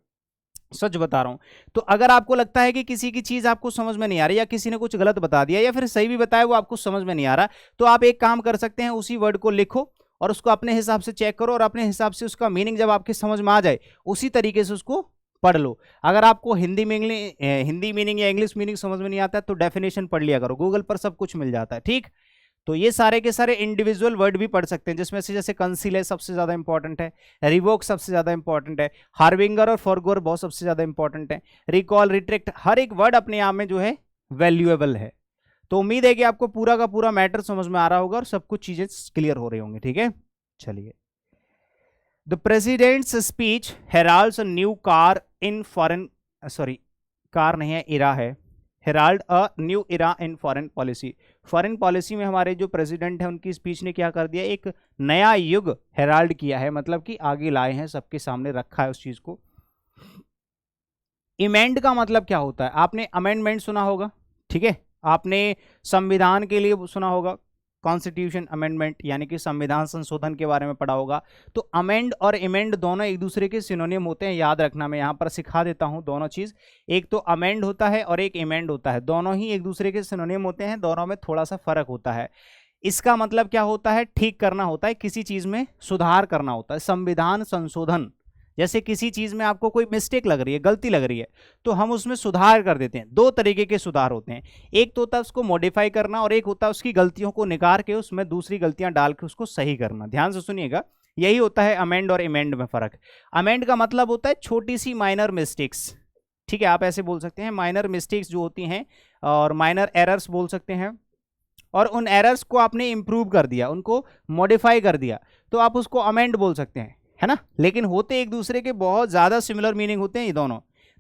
सच बता रहा हूं। तो अगर आपको लगता है कि किसी की चीज आपको समझ में नहीं आ रही, या किसी ने कुछ गलत बता दिया या फिर सही भी बताया वो आपको समझ में नहीं आ रहा, तो आप एक काम कर सकते हैं, उसी वर्ड को लिखो और उसको अपने हिसाब से चेक करो, और अपने हिसाब से उसका मीनिंग जब आपके समझ में आ जाए उसी तरीके से उसको पढ़ लो। अगर आपको हिंदी मीनिंग या इंग्लिश मीनिंग समझ में नहीं आता तो डेफिनेशन पढ़ लिया करो, गूगल पर सब कुछ मिल जाता है, ठीक। तो ये सारे के सारे इंडिविजुअल वर्ड भी पढ़ सकते हैं, जिसमें से जैसे कंसील है सबसे ज्यादा इंपॉर्टेंट है, रिवोक सबसे ज्यादा इंपॉर्टेंट है, हार्विंगर और फॉरगोअर बहुत सबसे ज्यादा इंपॉर्टेंट है, रिकॉल, रिट्रैक्ट, हर एक वर्ड अपने आप में जो है वैल्यूएबल है। तो उम्मीद है कि आपको पूरा का पूरा मैटर समझ में आ रहा होगा और सब कुछ चीजें क्लियर हो रही होंगी, ठीक है। चलिए, the president's speech heralds a new car in foreign, sorry car नहीं है, इरा है, herald a new era in foreign policy. Foreign policy में हमारे जो प्रेसिडेंट हैं उनकी स्पीच ने क्या कर दिया, एक नया युग हेराल्ड किया है, मतलब कि आगे लाए हैं, सबके सामने रखा है उस चीज को। इमेंड का मतलब क्या होता है, आपने अमेंडमेंट सुना होगा, ठीक है। आपने संविधान के लिए सुना होगा, कॉन्स्टिट्यूशन अमेंडमेंट, यानी कि संविधान संशोधन के बारे में पढ़ा होगा। तो अमेंड और इमेंड दोनों एक दूसरे के सिनोनिम होते हैं, याद रखना। मैं यहाँ पर सिखा देता हूँ दोनों चीज। एक तो अमेंड होता है और एक इमेंड होता है, दोनों ही एक दूसरे के सिनोनिम होते हैं, दोनों में थोड़ा सा फर्क होता है। इसका मतलब क्या होता है, ठीक करना होता है, किसी चीज में सुधार करना होता है। संविधान संशोधन, जैसे किसी चीज में आपको कोई मिस्टेक लग रही है, गलती लग रही है, तो हम उसमें सुधार कर देते हैं। दो तरीके के सुधार होते हैं, एक तो होता है उसको मॉडिफाई करना, और एक होता है उसकी गलतियों को निकाल के उसमें दूसरी गलतियां डाल के उसको सही करना। ध्यान से सुनिएगा, यही होता है अमेंड और इमेंड में फर्क। अमेंड का मतलब होता है छोटी सी माइनर मिस्टेक्स, ठीक है, आप ऐसे बोल सकते हैं, माइनर मिस्टेक्स जो होती हैं, और माइनर एरर्स बोल सकते हैं, और उन एरर्स को आपने इंप्रूव कर दिया, उनको मॉडिफाई कर दिया, तो आप उसको अमेंड बोल सकते हैं, है ना। लेकिन होते एक दूसरे के बहुत ज्यादा सिमिलर मीनिंग होते हैं ये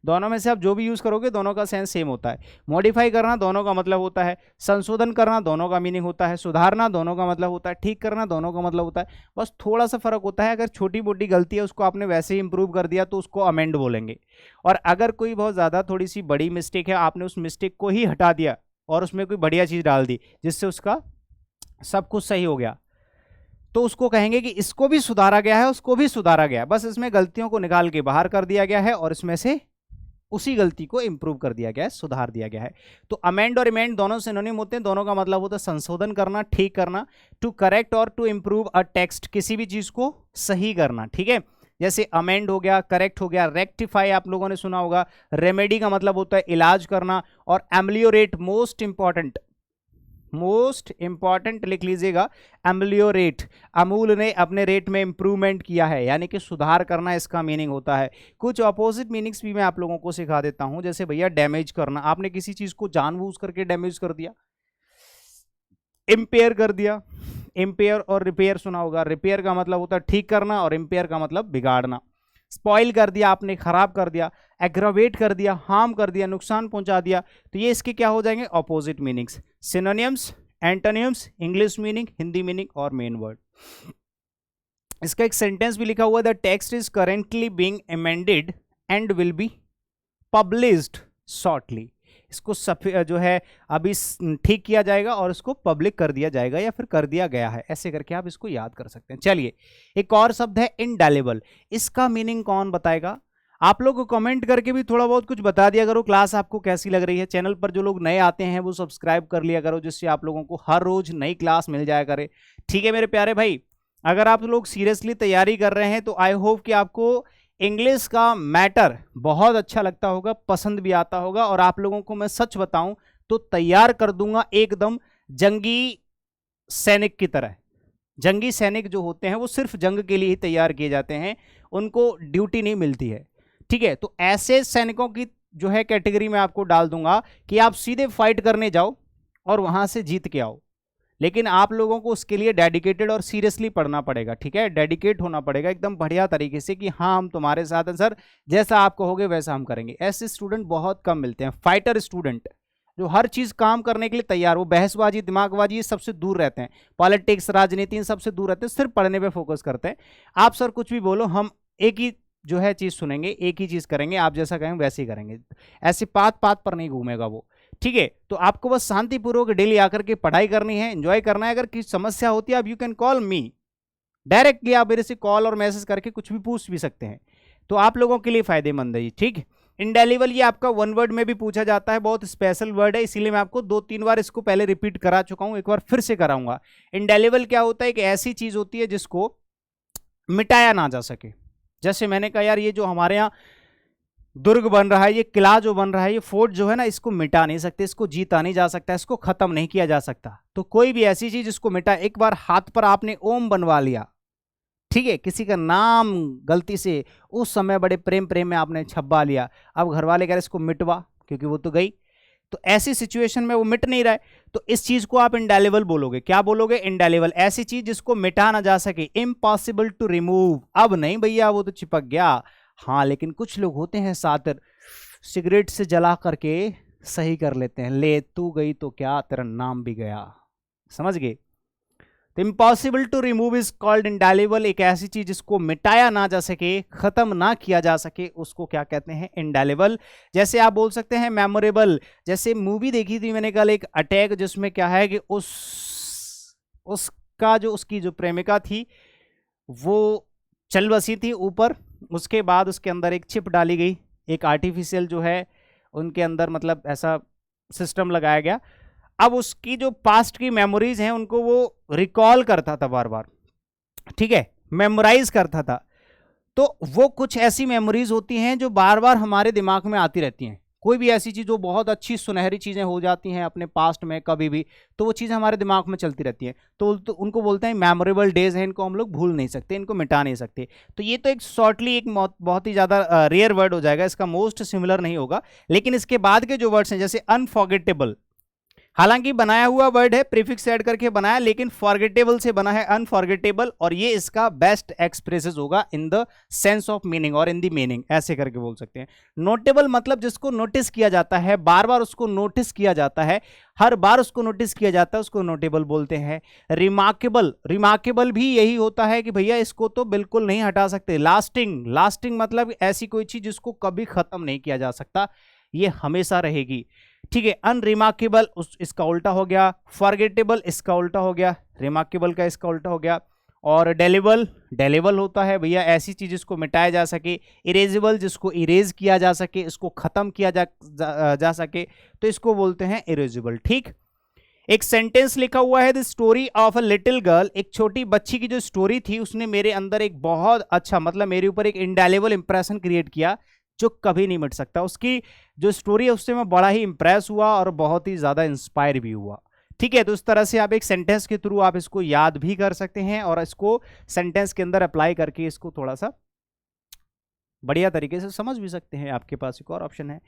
दोनों में से आप जो भी यूज करोगे दोनों का सेंस सेम होता है। मॉडिफाई करना दोनों का मतलब होता है, संशोधन करना दोनों का मीनिंग होता है, सुधारना दोनों का मतलब होता है, ठीक करना दोनों का मतलब होता है। बस थोड़ा सा फर्क होता है, अगर छोटी मोटी गलती है उसको आपने वैसे ही इंप्रूव कर दिया तो उसको अमेंड बोलेंगे, और अगर कोई बहुत ज्यादा थोड़ी सी बड़ी मिस्टेक है, आपने उस मिस्टेक को ही हटा दिया और उसमें कोई बढ़िया चीज डाल दी जिससे उसका सब कुछ सही हो गया, तो उसको कहेंगे कि इसको भी सुधारा गया है, उसको भी सुधारा गया है, बस इसमें गलतियों को निकाल के बाहर कर दिया गया है और इसमें से उसी गलती को इंप्रूव कर दिया गया है, सुधार दिया गया है। तो अमेंड और इमेंड दोनों सिनोनिम होते हैं, दोनों का मतलब होता है संशोधन करना, ठीक करना, टू करेक्ट और टू इंप्रूव अ टेक्स्ट, किसी भी चीज को सही करना, ठीक है। जैसे अमेंड हो गया, करेक्ट हो गया, रेक्टिफाई आप लोगों ने सुना होगा, रेमेडी का मतलब होता है इलाज करना, और एम्लियोरेट मोस्ट इंपॉर्टेंट, मोस्ट इंपॉर्टेंट लिख लीजिएगा, एम्लियोरेट, अमूल ने अपने रेट में इंप्रूवमेंट किया है, यानी कि सुधार करना इसका मीनिंग होता है। कुछ अपोजिट मीनिंग्स भी मैं आप लोगों को सिखा देता हूं, जैसे भैया डैमेज करना, आपने किसी चीज को जानबूझ करके डैमेज कर दिया, इम्पेयर कर दिया। इम्पेयर और रिपेयर सुना होगा, रिपेयर का मतलब होता है ठीक करना और इम्पेयर का मतलब बिगाड़ना। स्पॉइल कर दिया आपने, खराब कर दिया, एग्रावेट कर दिया, हार्म कर दिया, नुकसान पहुंचा दिया, तो ये इसके क्या हो जाएंगे, opposite meanings. Synonyms, antonyms, English meaning, Hindi meaning और मेन वर्ड। इसका एक सेंटेंस भी लिखा हुआ है, the text is currently being amended and will be published shortly. इसको जो है अभी ठीक किया जाएगा और इसको पब्लिक कर दिया जाएगा या फिर कर दिया गया है, ऐसे करके आप इसको याद कर सकते हैं। चलिए, एक और शब्द है इंडेलिबल, इसका मीनिंग कौन बताएगा? आप लोग को कमेंट करके भी थोड़ा बहुत कुछ बता दिया करो, क्लास आपको कैसी लग रही है। चैनल पर जो लोग नए आते हैं वो सब्सक्राइब कर लिया करो, जिससे आप लोगों को हर रोज नई क्लास मिल जाया करे। ठीक है मेरे प्यारे भाई, अगर आप लोग सीरियसली तैयारी कर रहे हैं तो आई होप कि आपको इंग्लिश का मैटर बहुत अच्छा लगता होगा, पसंद भी आता होगा, और आप लोगों को मैं सच बताऊं तो तैयार कर दूंगा एकदम जंगी सैनिक की तरह। जंगी सैनिक जो होते हैं वो सिर्फ जंग के लिए ही तैयार किए जाते हैं, उनको ड्यूटी नहीं मिलती है। ठीक है, तो ऐसे सैनिकों की जो है कैटेगरी में आपको डाल दूंगा कि आप सीधे फाइट करने जाओ और वहां से जीत के आओ, लेकिन आप लोगों को उसके लिए डेडिकेटेड और सीरियसली पढ़ना पड़ेगा। ठीक है, डेडिकेट होना पड़ेगा एकदम बढ़िया तरीके से कि हाँ हम तुम्हारे साथ हैं सर, जैसा आप कहोगे वैसा हम करेंगे। ऐसे स्टूडेंट बहुत कम मिलते हैं। फाइटर स्टूडेंट जो हर चीज काम करने के लिए तैयार, वो बहसबाजी, दिमागबाजी, ये सबसे दूर रहते हैं, पॉलिटिक्स, राजनीति, इन सबसे दूर रहते हैं, सिर्फ पढ़ने पे फोकस करते हैं। आप सर कुछ भी बोलो, हम एक ही जो है चीज सुनेंगे, एक ही चीज करेंगे, आप जैसा कहेंगे वैसे ही करेंगे। ऐसे पात पात पर नहीं घूमेगा वो। ठीक है, तो आपको बस शांतिपूर्वक डेली आकर के पढ़ाई करनी है, एंजॉय करना है। अगर किसी समस्या होती है आप you can call me directly, आप मेरे से कॉल और मैसेज करके कुछ भी पूछ भी सकते हैं, तो आप लोगों के लिए फायदेमंद है। ठीक, इंडेलिबल ये आपका वन वर्ड में भी पूछा जाता है, बहुत स्पेशल वर्ड है, इसीलिए मैं आपको 2-3 बार इसको पहले रिपीट करा चुका हूं, एक बार फिर से कराऊंगा। इंडेलिबल क्या होता है? एक ऐसी चीज होती है जिसको मिटाया ना जा सके। जैसे मैंने कहा यार, ये जो हमारे यहाँ दुर्ग बन रहा है, ये किला जो बन रहा है, ये फोर्ट जो है ना, इसको मिटा नहीं सकते, इसको जीता नहीं जा सकता, इसको खत्म नहीं किया जा सकता। तो कोई भी ऐसी चीज इसको मिटा, एक बार हाथ पर आपने ओम बनवा लिया, ठीक है, किसी का नाम गलती से उस समय बड़े प्रेम प्रेम में आपने छपवा लिया, अब घर वाले कह रहे इसको मिटवा क्योंकि वो तो गई, तो ऐसी सिचुएशन में वो मिट नहीं रहा है, तो इस चीज को आप इंडेलिबल बोलोगे। क्या बोलोगे? इंडेलिबल, ऐसी चीज जिसको मिटा ना जा सके, इम्पॉसिबल टू रिमूव। अब नहीं भैया वो तो चिपक गया, हाँ, लेकिन कुछ लोग होते हैं सातिर, सिगरेट से जला करके सही कर लेते हैं, ले तू गई तो क्या, तेरा नाम भी गया, समझ गए? तो impossible to remove is called indelible. एक ऐसी चीज जिसको मिटाया ना जा सके, खत्म ना किया जा सके, उसको क्या कहते हैं? इंडेलिबल। जैसे आप बोल सकते हैं मेमोरेबल। जैसे मूवी देखी थी मैंने कल, एक अटैक, जिसमें क्या है कि उसका जो उसकी जो प्रेमिका थी वो चल बसी थी ऊपर, उसके बाद उसके अंदर एक चिप डाली गई, एक आर्टिफिशियल जो है उनके अंदर मतलब ऐसा सिस्टम लगाया गया। अब उसकी जो पास्ट की मेमोरीज हैं उनको वो रिकॉल करता था बार बार, ठीक है, मेमोराइज करता था। तो वो कुछ ऐसी मेमोरीज होती हैं जो बार बार हमारे दिमाग में आती रहती हैं। कोई भी ऐसी चीज जो बहुत अच्छी सुनहरी चीजें हो जाती हैं अपने पास्ट में कभी भी, तो वो चीज़ हमारे दिमाग में चलती रहती है, तो उनको बोलते हैं मेमोरेबल डेज हैं, इनको हम लोग भूल नहीं सकते, इनको मिटा नहीं सकते। तो ये तो एक शॉर्टली एक बहुत ही ज़्यादा रेयर वर्ड हो जाएगा, इसका मोस्ट सिमिलर नहीं होगा। लेकिन इसके बाद के जो वर्ड्स हैं जैसे अनफॉरगेटेबल, हालांकि बनाया हुआ वर्ड है, प्रीफिक्स ऐड करके बनाया, लेकिन फॉरगेटेबल से बना है अनफॉरगेटेबल, और ये इसका बेस्ट एक्सप्रेसेस होगा in the sense of meaning और इन द मीनिंग, ऐसे करके बोल सकते हैं। नोटेबल मतलब जिसको नोटिस किया जाता है, बार बार उसको नोटिस किया जाता है, हर बार उसको नोटिस किया जाता है, उसको नोटेबल बोलते हैं। रिमार्केबल, रिमार्केबल भी यही होता है कि भैया इसको तो बिल्कुल नहीं हटा सकते। लास्टिंग, लास्टिंग मतलब ऐसी कोई चीज जिसको कभी खत्म नहीं किया जा सकता, ये हमेशा रहेगी, ठीक है। अनरिमार्केबल इसका उल्टा हो गया, फॉरगेटेबल इसका उल्टा हो गया, रिमार्केबल का इसका उल्टा हो गया। और डेलेबल, डेलेबल होता है भैया ऐसी चीज जिसको मिटाया जा सके। इरेजेबल जिसको इरेज किया जा सके, इसको खत्म किया जा सके, तो इसको बोलते हैं इरेजेबल, ठीक। एक सेंटेंस लिखा हुआ है, the story of a little girl, एक छोटी बच्ची की जो स्टोरी थी उसने मेरे अंदर एक बहुत अच्छा मतलब मेरे ऊपर एक इंडेलेबल इंप्रेशन क्रिएट किया जो कभी नहीं मिट सकता। उसकी जो स्टोरी है उससे मैं बड़ा ही इंप्रेस हुआ और बहुत ही ज्यादा इंस्पायर भी हुआ, ठीक है, तो इस तरह से आप एक सेंटेंस के थ्रू आप इसको याद भी कर सकते हैं और इसको सेंटेंस के अंदर अप्लाई करके इसको थोड़ा सा बढ़िया तरीके से समझ भी सकते हैं। आपके पास एक और ऑप्शन है,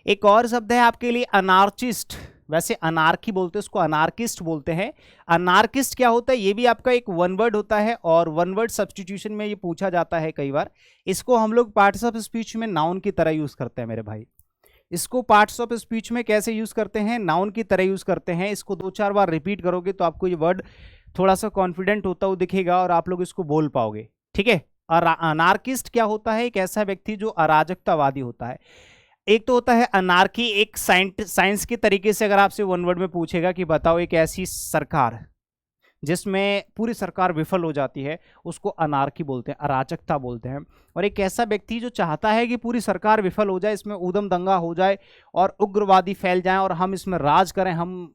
एक और शब्द है आपके लिए अनार्चिस्ट। वैसे अनार्की बोलते हैं उसको, अनार्किस्ट बोलते हैं। अनार्किस्ट क्या होता है, ये भी आपका एक वन वर्ड होता है और वन वर्ड सब्स्टिट्यूशन में ये पूछा जाता है कई बार। इसको हम लोग पार्ट्स ऑफ स्पीच में नाउन की तरह यूज करते हैं मेरे भाई। इसको पार्ट्स ऑफ स्पीच में कैसे यूज करते हैं, नाउन की तरह यूज करते हैं। इसको 2-4 बार रिपीट करोगे तो आपको ये वर्ड थोड़ा सा कॉन्फिडेंट होता हुआ दिखेगा और आप लोग इसको बोल पाओगे। ठीक है, और अनार्किस्ट क्या होता है, एक ऐसा व्यक्ति जो अराजकतावादी होता है। एक तो होता है अनार्की, एक साइंस के तरीके से अगर आपसे वन वर्ड में पूछेगा कि बताओ एक ऐसी सरकार जिसमें पूरी सरकार विफल हो जाती है, उसको अनार्की बोलते हैं, अराजकता बोलते हैं। और एक ऐसा व्यक्ति जो चाहता है कि पूरी सरकार विफल हो जाए, इसमें ऊधम दंगा हो जाए और उग्रवादी फैल जाएं और हम इसमें राज करें, हम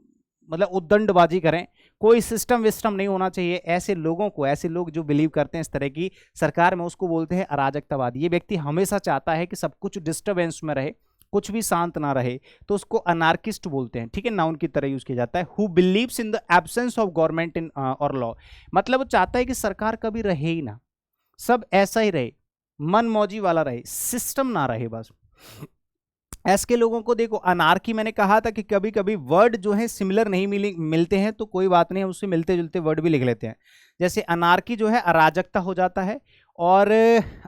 मतलब उद्दंडबाजी करें, कोई सिस्टम विस्टम नहीं होना चाहिए, ऐसे लोगों को, ऐसे लोग जो बिलीव करते हैं इस तरह की सरकार में, उसको बोलते हैं अराजकतावादी। ये व्यक्ति हमेशा चाहता है कि सब कुछ डिस्टर्बेंस में रहे, कुछ भी शांत ना रहे, तो उसको अनार्किस्ट बोलते हैं। ठीक है, नाउन की तरह यूज किया जाता है। Who believes in the absence of government in और लॉ, मतलब वो चाहता है कि सरकार कभी रहे ही ना, सब ऐसा ही रहे, मन मौजी वाला रहे, सिस्टम ना रहे बस। ऐसे लोगों को देखो, अनार्की मैंने कहा था कि कभी कभी वर्ड जो है सिमिलर नहीं मिलते हैं तो कोई बात नहीं, उससे मिलते जुलते वर्ड भी लिख लेते हैं। जैसे अनार्की जो है अराजकता हो जाता है और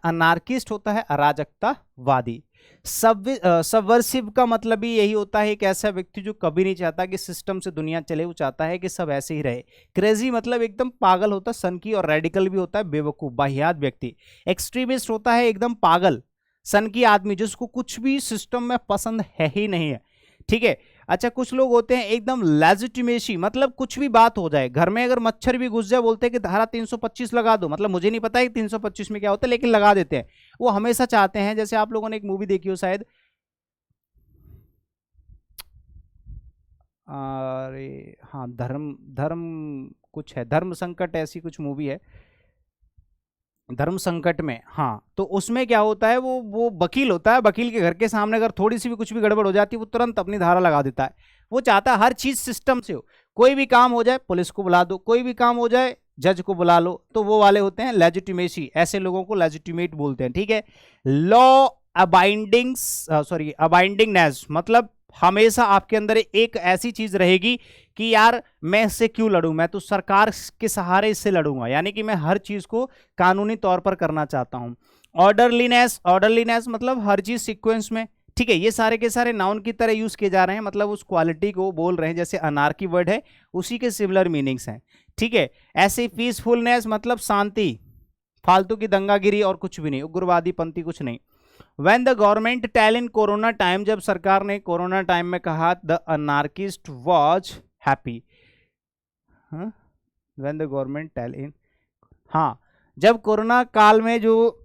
अनार्किस्ट होता है अराजकतावादी। सबवर्सिव का मतलब भी यही होता है, एक ऐसा व्यक्ति जो कभी नहीं चाहता कि सिस्टम से दुनिया चले, वो चाहता है कि सब ऐसे ही रहे। क्रेजी मतलब एकदम पागल होता है, सनकी, और रेडिकल भी होता है बेवकूफ, वाहियात व्यक्ति। एक्सट्रीमिस्ट होता है एकदम पागल सन की आदमी, जिसको कुछ भी सिस्टम में पसंद है ही नहीं है। ठीक है, अच्छा कुछ लोग होते हैं एकदम लेजिटिमेसी, मतलब कुछ भी बात हो जाए, घर में अगर मच्छर भी घुस जाए बोलते हैं कि धारा 325 लगा दो, मतलब मुझे नहीं पता है 325 में क्या होता है लेकिन लगा देते हैं। वो हमेशा चाहते हैं, जैसे आप लोगों ने एक मूवी देखी हो शायद, अरे हाँ, धर्म धर्म कुछ है, धर्म संकट, ऐसी कुछ मूवी है, धर्म संकट में। हाँ, तो उसमें क्या होता है, वो वकील होता है, वकील के घर के सामने अगर थोड़ी सी भी कुछ भी गड़बड़ हो जाती है वो तुरंत अपनी धारा लगा देता है। वो चाहता है हर चीज सिस्टम से हो, कोई भी काम हो जाए पुलिस को बुला दो, कोई भी काम हो जाए जज को बुला लो, तो वो वाले होते हैं लेजिटिमेसी, ऐसे लोगों को लेजिटिमेट बोलते हैं। ठीक है, लॉ अबाइंडिंगनेस, मतलब हमेशा आपके अंदर एक ऐसी चीज रहेगी कि यार मैं इससे क्यों लड़ूं, मैं तो सरकार के सहारे इससे लड़ूंगा, यानी कि मैं हर चीज को कानूनी तौर पर करना चाहता हूं। ऑर्डरलीनेस मतलब हर चीज सीक्वेंस में। ठीक है, ये सारे के सारे नाउन की तरह यूज किए जा रहे हैं, मतलब उस क्वालिटी को बोल रहे हैं, जैसे अनार्की वर्ड है उसी के सिमिलर मीनिंग्स हैं। ठीक है, ऐसे पीसफुलनेस मतलब शांति, फालतू की दंगागिरी और कुछ भी नहीं, उग्रवादी पंथी कुछ नहीं। When the government tell in corona time, जब सरकार ने कोरोना टाइम में कहा the anarchist was happy. When the government tell in, हाँ, जब कोरोना काल में जो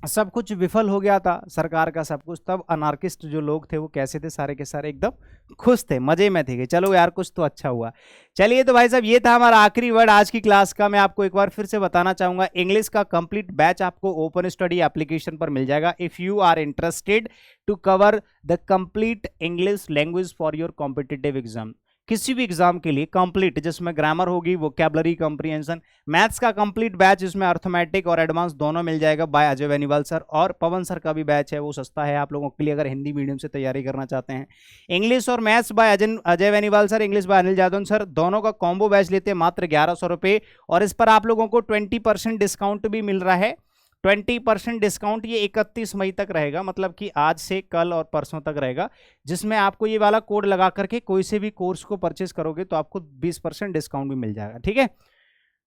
सब कुछ विफल हो गया था सरकार का सब कुछ, तब अनार्किस्ट जो लोग थे वो कैसे थे, सारे के सारे एकदम खुश थे, मजे में थे कि चलो यार कुछ तो अच्छा हुआ। चलिए तो भाई साहब ये था हमारा आखिरी वर्ड आज की क्लास का। मैं आपको एक बार फिर से बताना चाहूंगा, इंग्लिश का कंप्लीट बैच आपको ओपन स्टडी एप्लीकेशन पर मिल जाएगा। If you are interested to cover the complete English language for your competitive exam, किसी भी एग्जाम के लिए कंप्लीट, जिसमें ग्रामर होगी, वोकैबुलरी, कॉम्प्रिहेंशन, मैथ्स का कंप्लीट बैच, जिसमें अर्थमेटिक और एडवांस दोनों मिल जाएगा बाय अजय बेनीवाल सर, और पवन सर का भी बैच है, वो सस्ता है आप लोगों के लिए अगर हिंदी मीडियम से तैयारी करना चाहते हैं। इंग्लिश और maths by Ajay Beniwal sir, English by Anil Jadhav sir, दोनों का कॉम्बो बैच लेते हैं मात्र 1100 रुपये, और इस पर आप लोगों को 20% डिस्काउंट भी मिल रहा है। 20% डिस्काउंट ये 31 मई तक रहेगा, मतलब कि आज से कल और परसों तक रहेगा, जिसमें आपको ये वाला कोड लगा करके कोई से भी कोर्स को परचेस करोगे तो आपको 20% डिस्काउंट भी मिल जाएगा। ठीक है,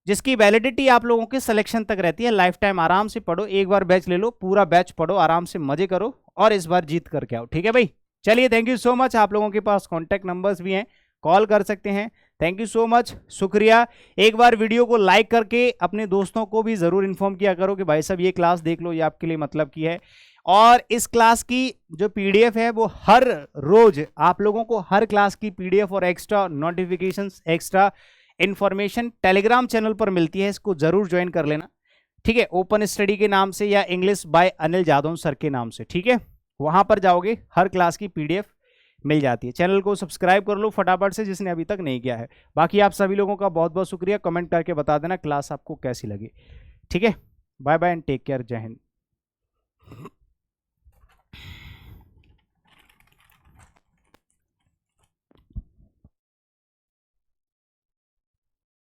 जिसकी वैलिडिटी आप लोगों के सिलेक्शन तक रहती है। लाइफ टाइम आराम से पढ़ो, एक बार बैच ले लो, पूरा बैच पढ़ो, आराम से मजे करो और इस बार जीत करके आओ। ठीक है भाई, चलिए थैंक यू सो मच। आप लोगों के पास कॉन्टैक्ट नंबर्स भी हैं, कॉल कर सकते हैं। थैंक यू सो मच, शुक्रिया। एक बार वीडियो को लाइक करके अपने दोस्तों को भी जरूर इन्फॉर्म किया करो कि भाई साहब ये क्लास देख लो, ये आपके लिए मतलब की है। और इस क्लास की जो पीडीएफ है वो हर रोज आप लोगों को हर क्लास की पीडीएफ और extra notifications, extra information Telegram channel पर मिलती है, इसको जरूर ज्वाइन कर लेना। ठीक है, ओपन स्टडी के नाम से या English by Anil Jadhav sir के नाम से। ठीक है, वहां पर जाओगे, हर क्लास की पीडीएफ मिल जाती है। चैनल को सब्सक्राइब कर लो फटाफट से जिसने अभी तक नहीं किया है। बाकी आप सभी लोगों का बहुत बहुत शुक्रिया, कमेंट करके बता देना क्लास आपको कैसी लगी। ठीक है, bye bye and take care, जय हिंद।